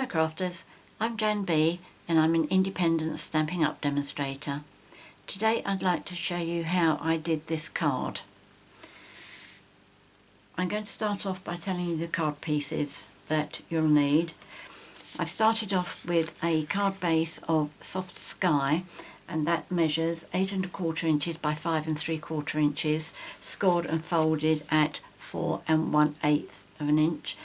Hello crafters, I'm JanB and I'm an independent Stampin' Up demonstrator. Today I'd like to show you how I did this card. I'm going to start off by telling you the card pieces that you'll need. I've started off with a card base of Soft Sky, and that measures 8 1/4 inches by 5 3/4 inches, scored and folded at 4 1/8 of an inch.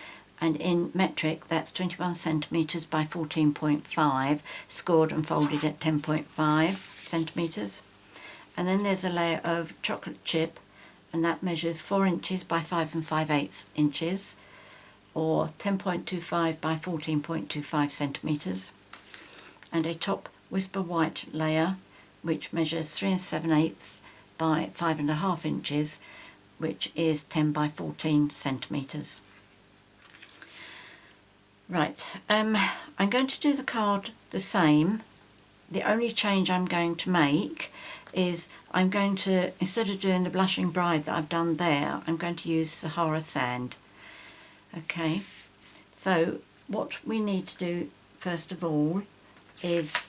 And in metric that's 21 centimetres by 14.5, scored and folded at 10.5 centimetres. And then there's a layer of chocolate chip, and that measures 4 inches by 5 5/8 inches, or 10.25 by 14.25 centimetres. And a top whisper white layer, which measures 3 7/8 by 5 1/2 inches, which is 10 by 14 centimetres. Right, I'm going to do the card the same. The only change I'm going to make is I'm going to, instead of doing the Blushing Bride that I've done there, I'm going to use Sahara Sand. Okay, so what we need to do first of all is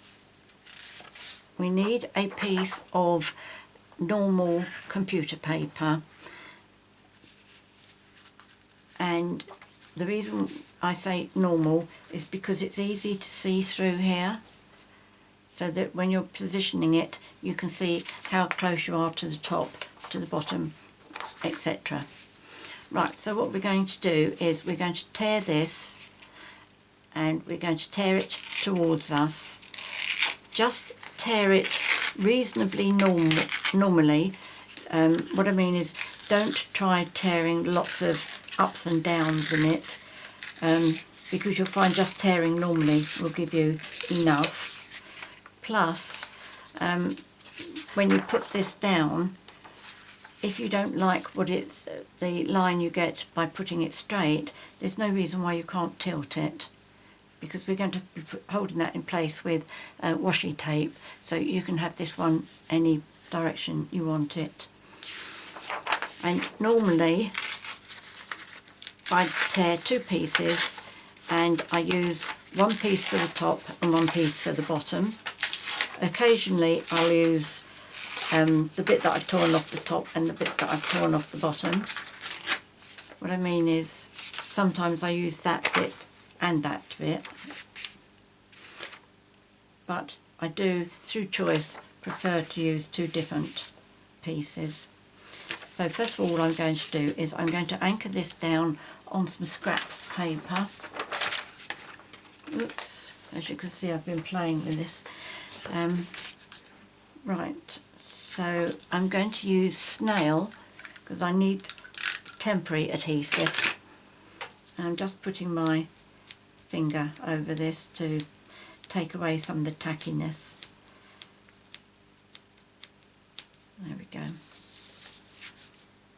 we need a piece of normal computer paper, and the reason I say normal is because it's easy to see through here, so that when you're positioning it you can see how close you are to the top, to the bottom, etc. Right, so what we're going to do is we're going to tear this, and we're going to tear it towards us. Just tear it reasonably normally. What I mean is, don't try tearing lots of ups and downs in it, because you'll find just tearing normally will give you enough. Plus, when you put this down, if you don't like the line you get by putting it straight, there's no reason why you can't tilt it, because we're going to be holding that in place with washi tape, so you can have this one any direction you want it. And normally I tear two pieces, and I use one piece for the top and one piece for the bottom. Occasionally I'll use the bit that I've torn off the top and the bit that I've torn off the bottom. What I mean is, sometimes I use that bit and that bit, but I do, through choice, prefer to use two different pieces. So first of all, what I'm going to do is I'm going to anchor this down on some scrap paper. Oops, as you can see I've been playing with this. Right, so I'm going to use SNAIL because I need temporary adhesive. I'm just putting my finger over this to take away some of the tackiness. There we go.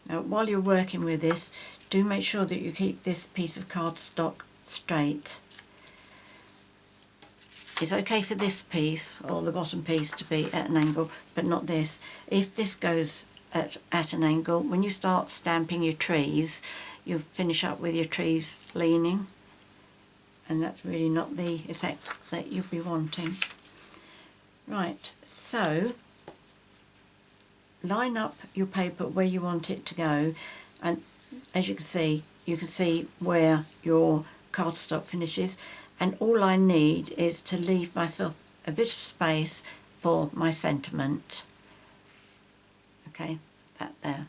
Now, while you're working with this, do make sure that you keep this piece of cardstock straight. It's okay for this piece, or the bottom piece, to be at an angle, but not this. If this goes at an angle, when you start stamping your trees, you'll finish up with your trees leaning, and that's really not the effect that you'll be wanting. Right, so line up your paper where you want it to go, and as you can see where your cardstock finishes, and all I need is to leave myself a bit of space for my sentiment. Okay, that there.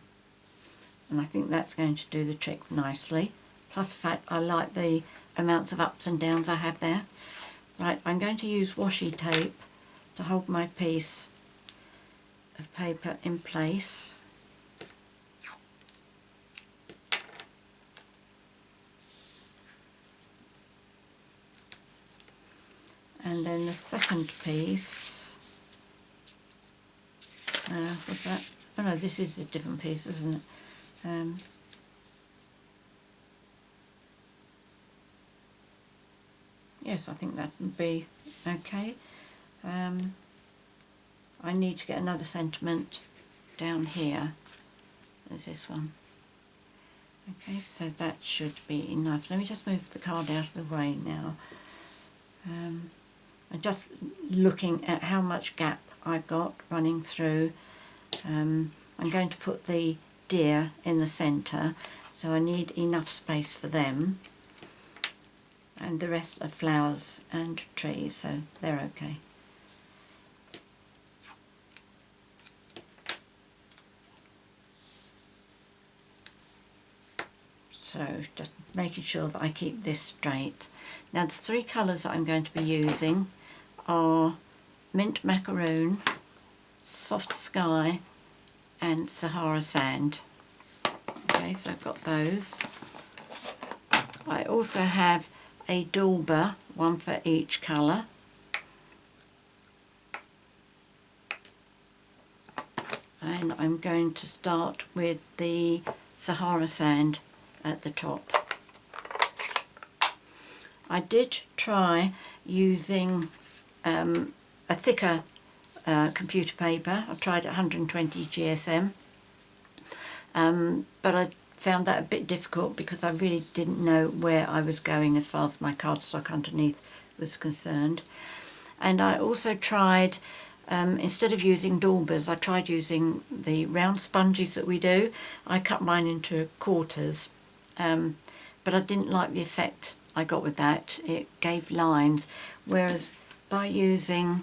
And I think that's going to do the trick nicely. Plus the fact I like the amounts of ups and downs I have there. Right, I'm going to use washi tape to hold my piece of paper in place. And then the second piece, what's that? Oh no, this is a different piece, isn't it? Yes, I think that would be okay. I need to get another sentiment down here. There's this one. Okay, so that should be enough. Let me just move the card out of the way now. And just looking at how much gap I've got running through, I'm going to put the deer in the centre, so I need enough space for them, and the rest are flowers and trees, so they're okay. So just making sure that I keep this straight. Now the three colours that I'm going to be using are Mint Macaroon, Soft Sky and Sahara Sand. Okay, so I've got those. I also have a Dauber, one for each colour. And I'm going to start with the Sahara Sand at the top. I did try using a thicker computer paper. I tried 120 GSM, but I found that a bit difficult because I really didn't know where I was going as far as my cardstock underneath was concerned. And I also tried, instead of using Daubers, I tried using the round sponges that we do. I cut mine into quarters, but I didn't like the effect I got with that. It gave lines, whereas by using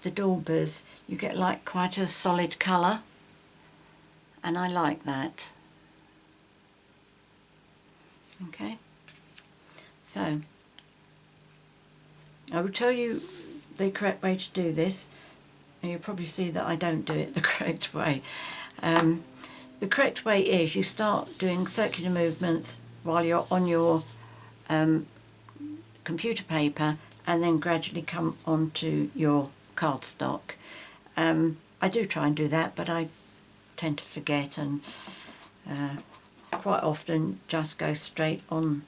the Daubers you get like quite a solid colour, and I like that. Okay, so I will tell you the correct way to do this, and you'll probably see that I don't do it the correct way. The correct way is you start doing circular movements while you're on your computer paper, and then gradually come onto your cardstock. I do try and do that, but I tend to forget, and quite often just go straight on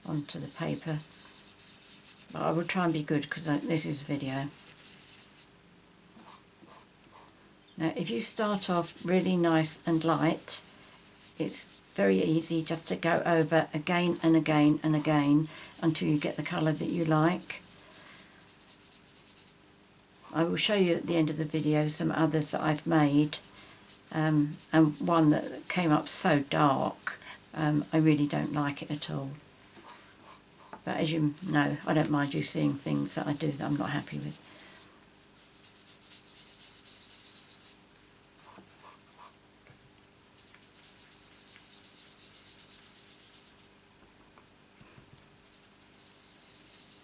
onto the paper. But I will try and be good, because this is video. Now if you start off really nice and light, it's very easy just to go over again and again and again until you get the colour that you like. I will show you at the end of the video some others that I've made, and one that came up so dark, I really don't like it at all. But as you know, I don't mind you seeing things that I do that I'm not happy with.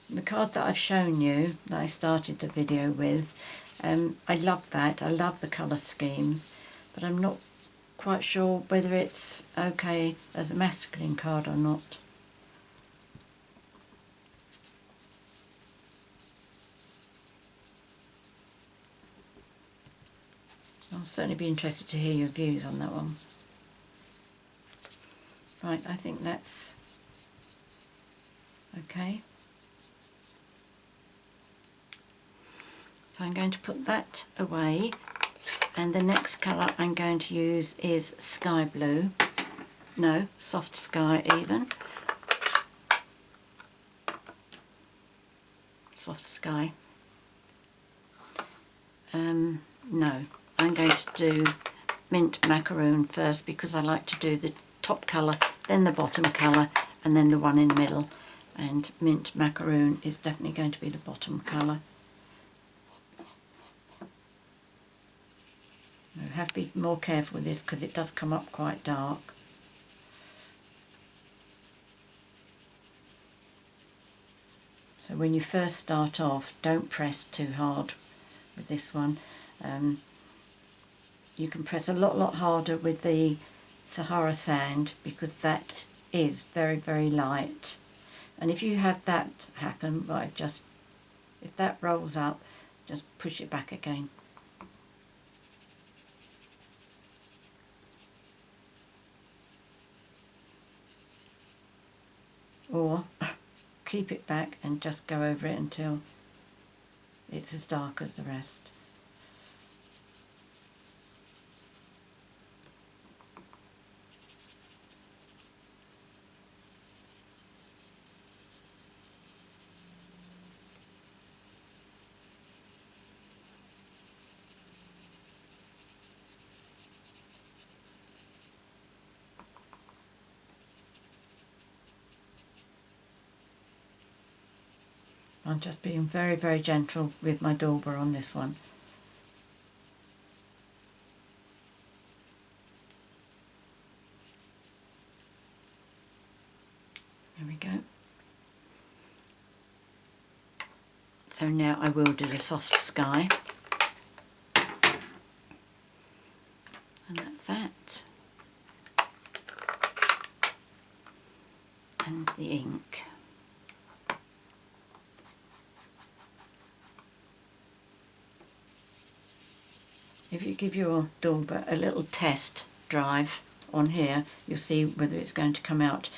The card that I've shown you, that I started the video with, I love that. I love the colour schemes, but I'm not quite sure whether it's okay as a masculine card or not. I'll certainly be interested to hear your views on that one. Right, I think that's okay. So I'm going to put that away, and the next colour I'm going to use is Sky Blue. No, Soft Sky even. Soft Sky. No, I'm going to do Mint Macaroon first, because I like to do the top colour, then the bottom colour, and then the one in the middle. And Mint Macaroon is definitely going to be the bottom colour. I have to be more careful with this because it does come up quite dark. So when you first start off, don't press too hard with this one. You can press a lot harder with the Sahara Sand, because that is very, very light. And if you have that happen, right, just if that rolls up, just push it back again. Or keep it back and just go over it until it's as dark as the rest. I'm just being very, very gentle with my dauber on this one. There we go. So now I will do the soft sky. And that's that. And the ink. If you give your dauber a little test drive on here, you'll see whether it's going to come out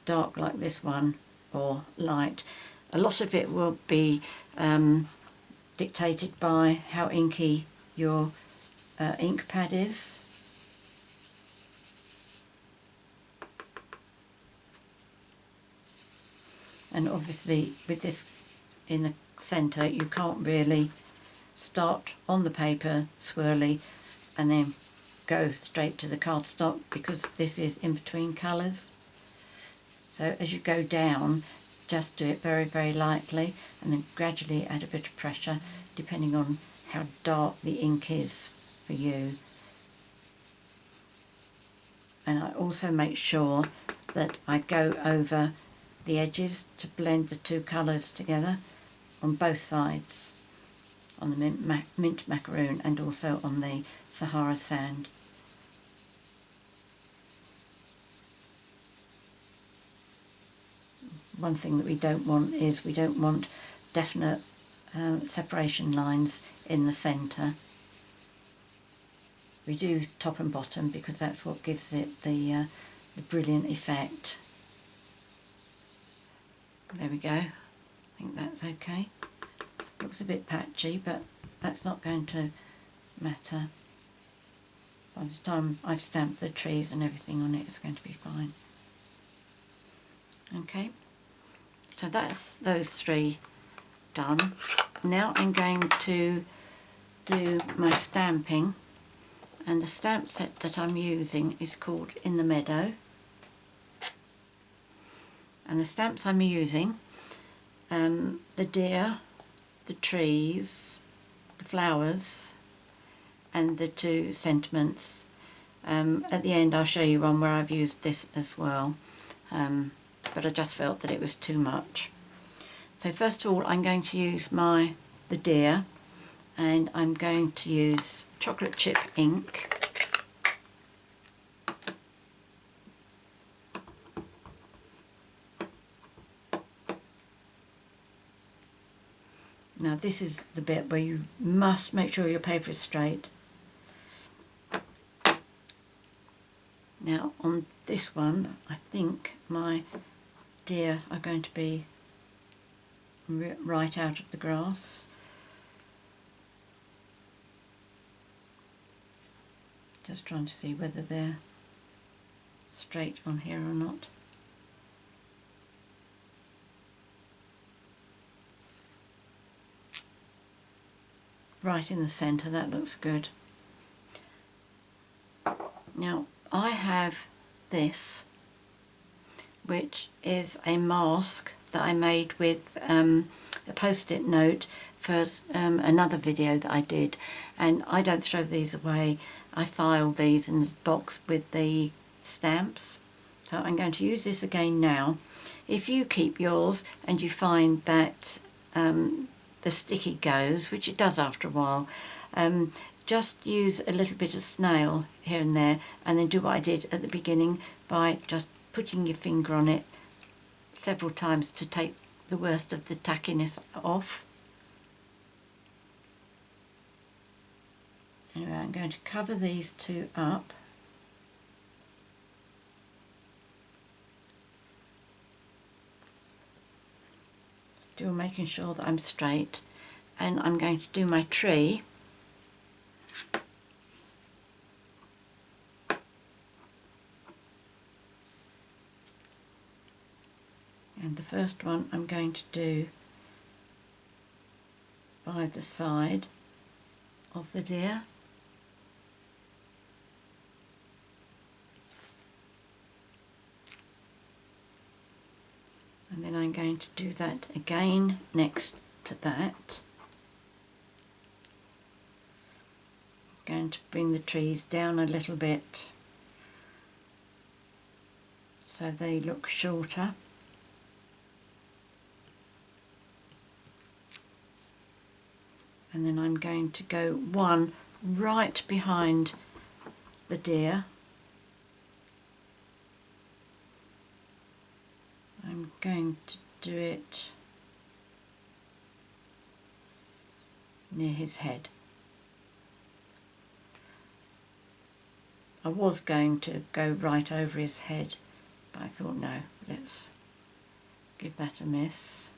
dark like this one or light. A lot of it will be dictated by how inky your ink pad is. And obviously with this in the centre, you can't really start on the paper swirly and then go straight to the cardstock because this is in between colours. So as you go down, just do it very, very lightly and then gradually add a bit of pressure depending on how dark the ink is for you. And I also make sure that I go over the edges to blend the two colours together on both sides, on the mint macaroon and also on the Sahara Sand. One thing that we don't want is we don't want definite separation lines in the centre. We do top and bottom because that's what gives it the brilliant effect. There we go. I think that's okay. Looks a bit patchy, but that's not going to matter. By the time I've stamped the trees and everything on it, it's going to be fine. Okay, so that's those three done. Now I'm going to do my stamping, and the stamp set that I'm using is called In the Meadow. And the stamps I'm using, the deer, the trees, the flowers and the two sentiments. At the end I'll show you one where I've used this as well, but I just felt that it was too much. So first of all I'm going to use the deer, and I'm going to use chocolate chip ink. Now this is the bit where you must make sure your paper is straight. Now on this one I think my deer are going to be right out of the grass. Just trying to see whether they're straight on here or not. Right in the centre, that looks good. Now I have this, which is a mask that I made with a post-it note for another video that I did, and I don't throw these away. I file these in the box with the stamps, so I'm going to use this again now. If you keep yours and you find that the sticky goes, which it does after a while, just use a little bit of snail here and there, and then do what I did at the beginning by just putting your finger on it several times to take the worst of the tackiness off. Anyway, I'm going to cover these two up. Still making sure that I'm straight, and I'm going to do my tree. And the first one I'm going to do by the side of the deer. And then I'm going to do that again next to that. I'm going to bring the trees down a little bit so they look shorter. And then I'm going to go one right behind the deer. I'm going to do it near his head. I was going to go right over his head, but I thought no, let's give that a miss.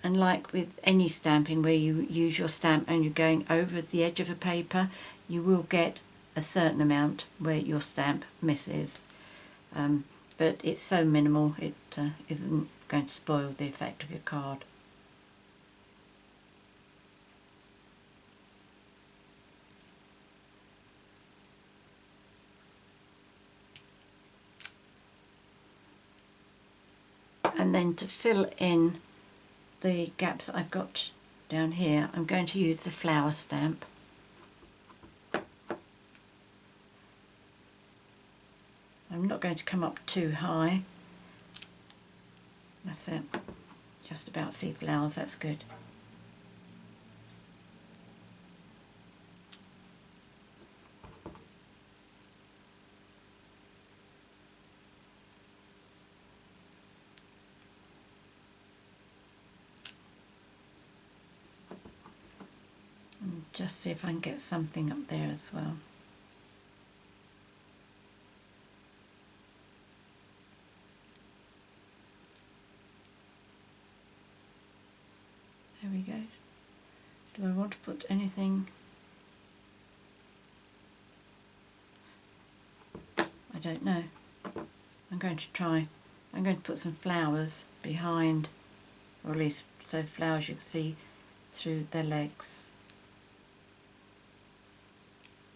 And like with any stamping where you use your stamp and you're going over the edge of a paper, you will get a certain amount where your stamp misses. But it's so minimal it isn't going to spoil the effect of your card. And then to fill in the gaps that I've got down here, I'm going to use the flower stamp. I'm not going to come up too high. That's it. Just about see flowers, that's good. And just see if I can get something up there as well. There we go. Do I want to put anything? I don't know. I'm going to try. I'm going to put some flowers behind, or at least so flowers you can see through their legs.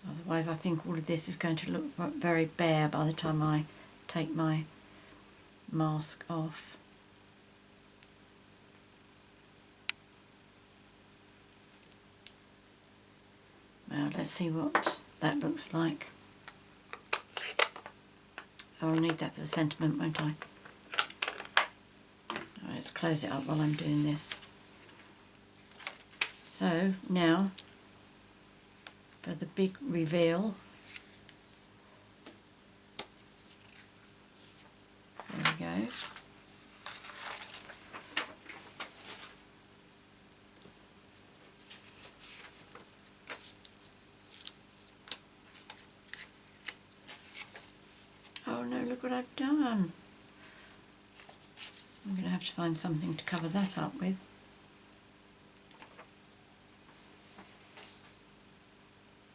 Otherwise I think all of this is going to look very bare by the time I take my mask off. Well, let's see what that looks like. I'll need that for the sentiment, won't I? Right, let's close it up while I'm doing this. So now for the big reveal. There we go. Oh no, look what I've done. I'm going to have to find something to cover that up with.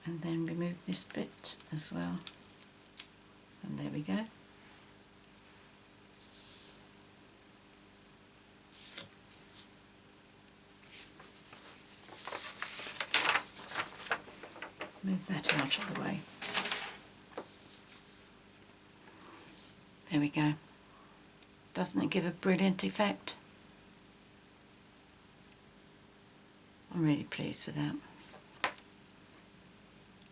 And then remove this bit as well. And there we go. Move that out of the way. There we go. Doesn't it give a brilliant effect? I'm really pleased with that. Got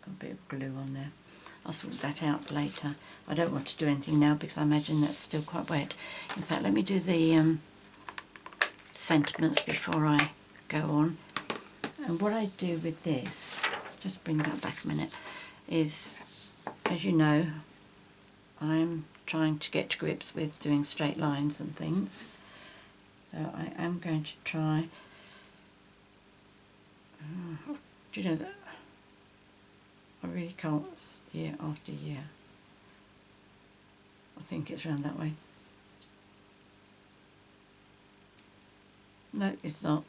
a bit of glue on there. I'll sort that out later. I don't want to do anything now because I imagine that's still quite wet. In fact, let me do the sentiments before I go on. And what I do with this, just bring that back a minute, is, as you know, I'm trying to get to grips with doing straight lines and things. So I am going to try, do you know that I really can't year after year. I think it's round that way. No, it's not.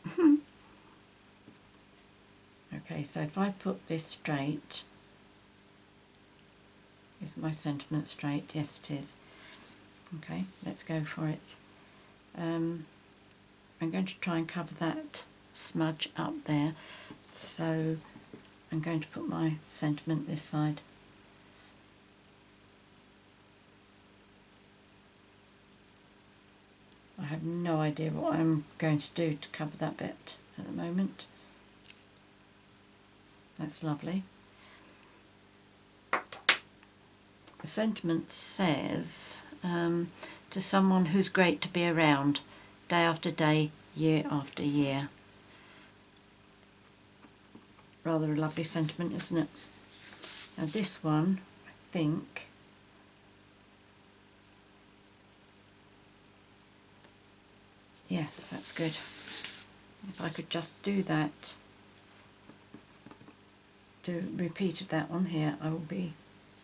Okay, so if I put this straight, is my sentiment straight? Yes, it is. Okay, let's go for it. I'm going to try and cover that smudge up there. So I'm going to put my sentiment this side. have no idea what I'm going to do to cover that bit at the moment. That's lovely. The sentiment says, to someone who's great to be around, day after day, year after year. Rather a lovely sentiment, isn't it? Now this one, I think, yes, that's good. If I could just do that, do a repeat of that one here, I will be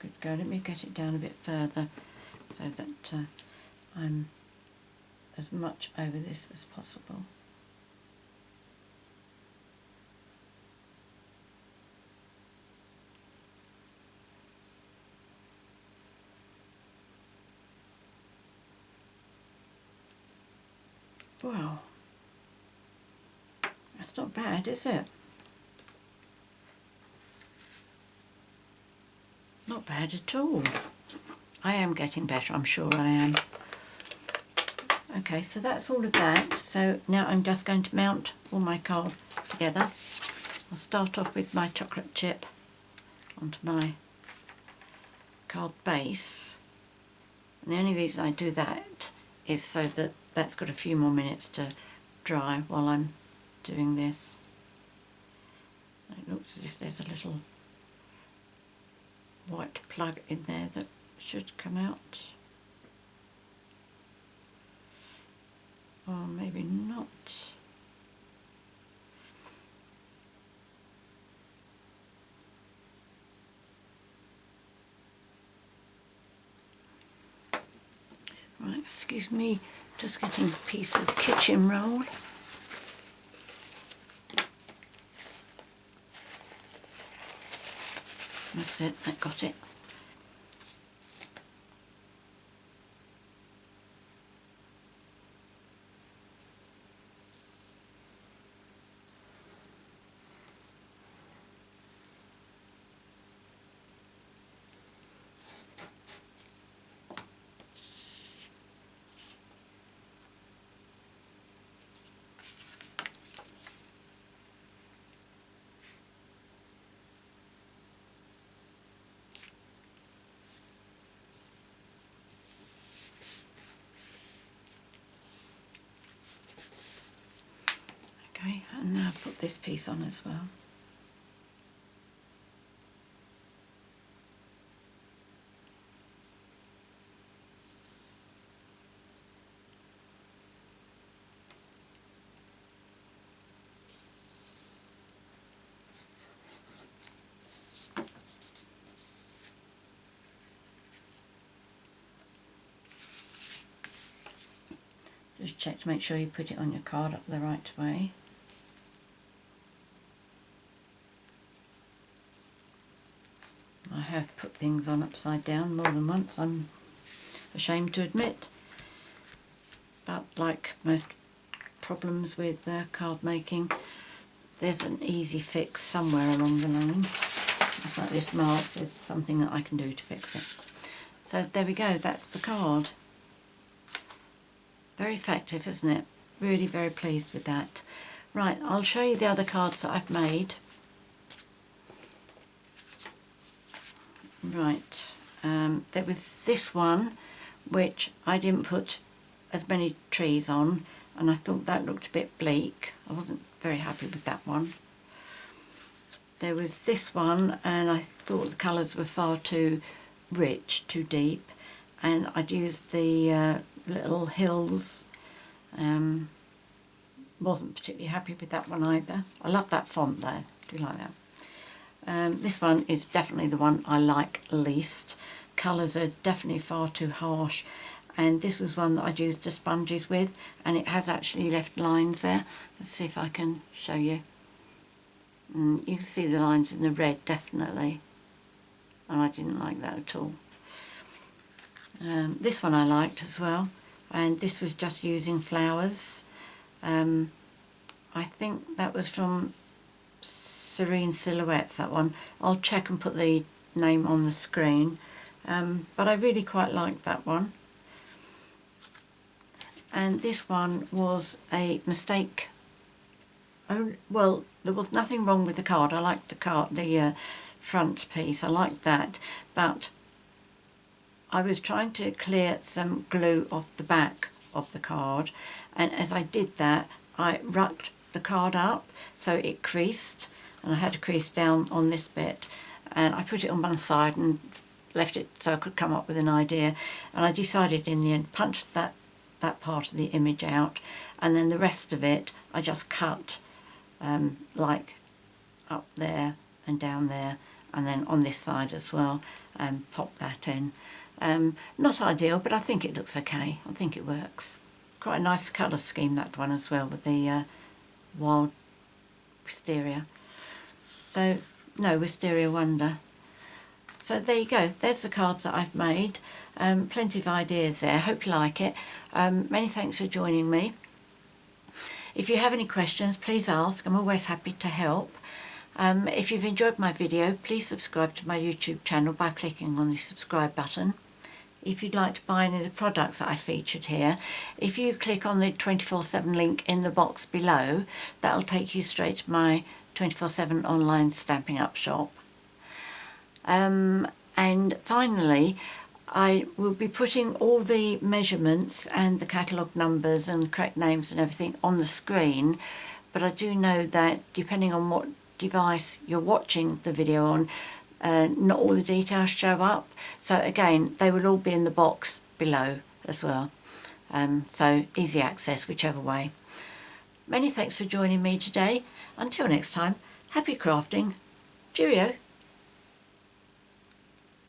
good to go. Let me get it down a bit further so that I'm as much over this as possible. Wow, that's not bad, is it? Not bad at all. I am getting better, I'm sure I am. Okay, so that's all of that. So now I'm just going to mount all my card together. I'll start off with my chocolate chip onto my card base. And the only reason I do that is so that that's got a few more minutes to dry while I'm doing this. It looks as if there's a little white plug in there that should come out. Or maybe not. Right, excuse me, just getting a piece of kitchen roll. That's it, that got it. Okay, and now put this piece on as well. Just check to make sure you put it on your card up the right way. I have put things on upside down more than once, I'm ashamed to admit. But like most problems with card making, there's an easy fix somewhere along the line. Just like this mark, there's something that I can do to fix it. So there we go, that's the card. Very effective, isn't it? Really very pleased with that. Right, I'll show you the other cards that I've made. Right, there was this one which I didn't put as many trees on, and I thought that looked a bit bleak. I wasn't very happy with that one. There was this one, and I thought the colours were far too rich, too deep, and I'd used the little hills. Wasn't particularly happy with that one either. I love that font though, do like that. This one is definitely the one I like least. Colours are definitely far too harsh, and this was one that I'd used the sponges with, and it has actually left lines there. Let's see if I can show you. You can see the lines in the red definitely, and I didn't like that at all. This one I liked as well, and this was just using flowers. I think that was from Serene Silhouettes, that one. I'll check and put the name on the screen, but I really quite liked that one. and this one was a mistake. Oh, well, there was nothing wrong with the card. I liked the card, the front piece, I liked that, but I was trying to clear some glue off the back of the card, and as I did that I rucked the card up so it creased, and I had a crease down on this bit, and I put it on one side and left it so I could come up with an idea, and I decided in the end punched that part of the image out, and then the rest of it I just cut like up there and down there, and then on this side as well, and pop that in. Not ideal, but I think it looks okay. I think it works. Quite a nice colour scheme, that one as well, with the wild wisteria. So, no, Wisteria Wonder. So there you go. There's the cards that I've made. Plenty of ideas there. Hope you like it. Many thanks for joining me. If you have any questions, please ask. I'm always happy to help. If you've enjoyed my video, please subscribe to my YouTube channel by clicking on the subscribe button. If you'd like to buy any of the products that I featured here, if you click on the 24/7 link in the box below, that'll take you straight to my 24/7 online Stampin' Up shop. And finally, I will be putting all the measurements and the catalogue numbers and correct names and everything on the screen, but I do know that depending on what device you're watching the video on, not all the details show up, so again they will all be in the box below as well, so easy access whichever way. Many thanks for joining me today. Until next time, happy crafting. Cheerio.